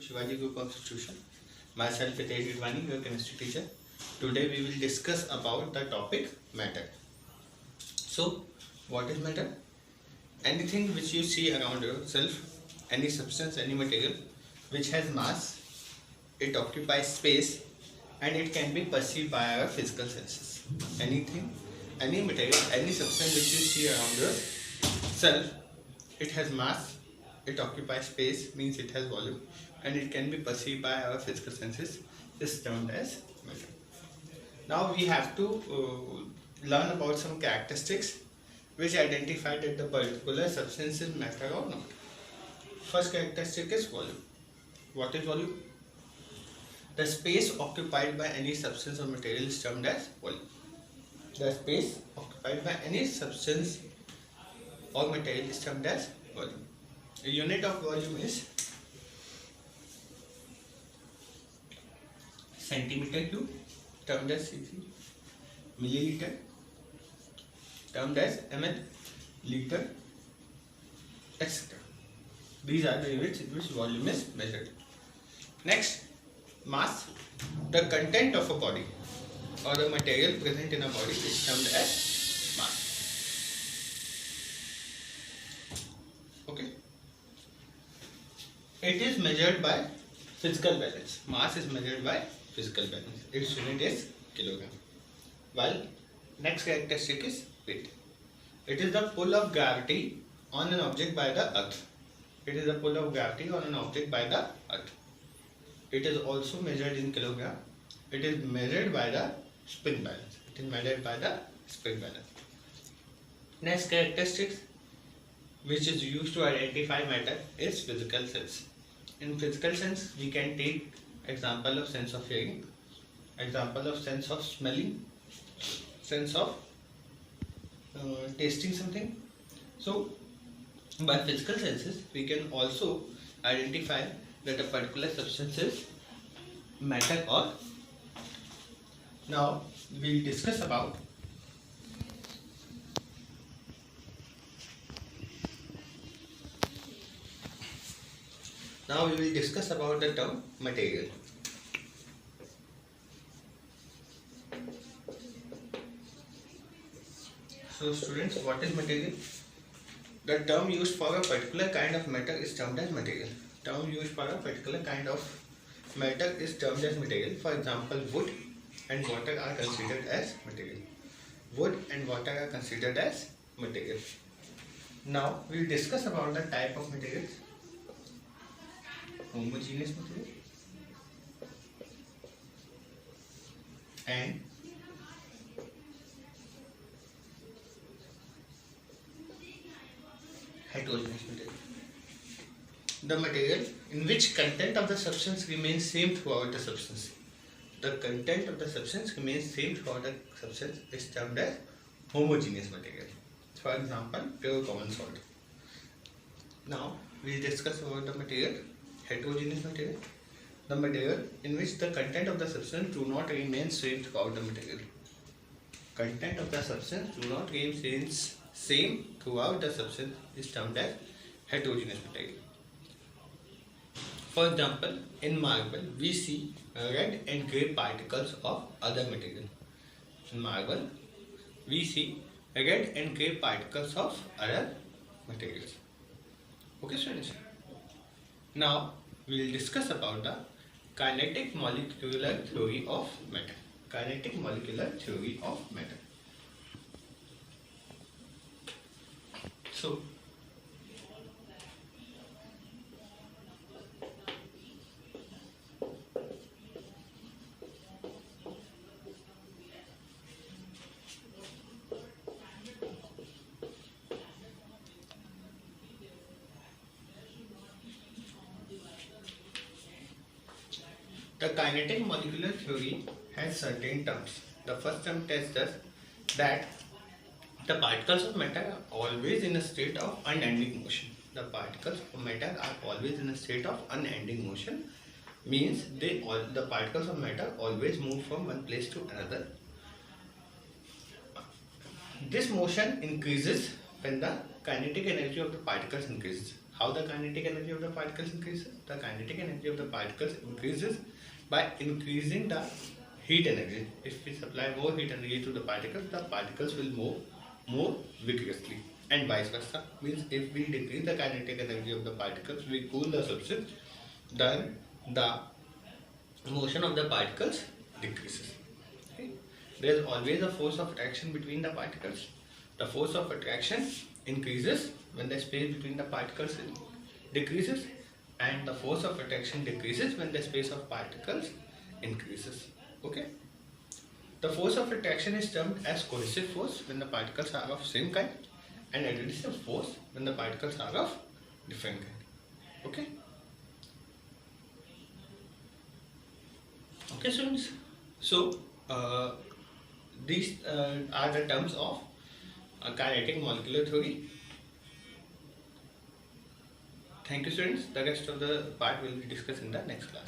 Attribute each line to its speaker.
Speaker 1: Shivaji Group of Institution. Myself Hitesh Gidwani, your chemistry teacher. Today we will discuss about the topic matter. So, what is matter? Anything which you see around yourself, any substance, any material which has mass, it occupies space, and it can be perceived by our physical senses. Anything, any material, any substance which you see around yourself, it has mass, it occupies space, means it has volume, and it can be perceived by our physical senses, is termed as matter. Now we have to learn about some characteristics which identify that the particular substance is matter or not. First characteristic is volume. What is volume? The space occupied by any substance or material is termed as volume. The space occupied by any substance or material is termed as volume. A unit of volume is centimeter cube, termed as cc, milliliter, termed as ml, liter, etc. These are the units in which volume is measured. Next, mass. The content of a body or the material present in a body is termed as mass. Okay. It is measured by physical balance. Mass is measured by physical balance. Its unit is kilogram. While next characteristic is weight. It is the pull of gravity on an object by the earth. It is the pull of gravity on an object by the earth. It is also measured in kilogram. It is measured by the spin balance. It is measured by the spin balance. Next characteristics which is used to identify matter is physical sense. In physical sense, we can take example of sense of hearing, example of sense of smelling, sense of tasting something. So, by physical senses, we can also identify that a particular substance is matter or not. Now, we will discuss about the term material. So students, what is material? The term used for a particular kind of matter is termed as material. Term used for a particular kind of matter is termed as material. For example, wood and water are considered as material. Wood and water are considered as material. Now we will discuss about the type of materials. Homogeneous material and heterogeneous material. The material in which content of the substance remains same throughout the substance. The content of the substance remains same throughout the substance is termed as homogeneous material. For example, pure common salt. Now we will discuss about the material heterogeneous material. The material in which the content of the substance do not remain same throughout the material. Content of the substance do not remain same throughout the substance is termed as heterogeneous material. For example, in marble we see red and grey particles of other material. In marble we see red and grey particles of other materials. Okay students. Now we will discuss about the kinetic molecular theory of matter. Kinetic molecular theory of matter. So the kinetic molecular theory has certain terms. The first term tells us that the particles of matter are always in a state of unending motion. The particles of matter are always in a state of unending motion, means the particles of matter always move from one place to another. This motion increases when the kinetic energy of the particles increases. how the kinetic energy of the particles increases? The kinetic energy of the particles increases by increasing the heat energy. If we supply more heat energy to the particles will move more vigorously, and vice versa. Means if we decrease the kinetic energy of the particles, we cool the substance, then the motion of the particles decreases. Okay? There is always a force of attraction between the particles. The force of attraction increases when the space between the particles decreases, and the force of attraction decreases when the space of particles increases. Okay? The force of attraction is termed as cohesive force when the particles are of same kind, and adhesive force when the particles are of different kind. Okay? Okay, students. So these are the terms of kinetic molecular theory. Thank you, students. The rest of the part will be discussed in the next class.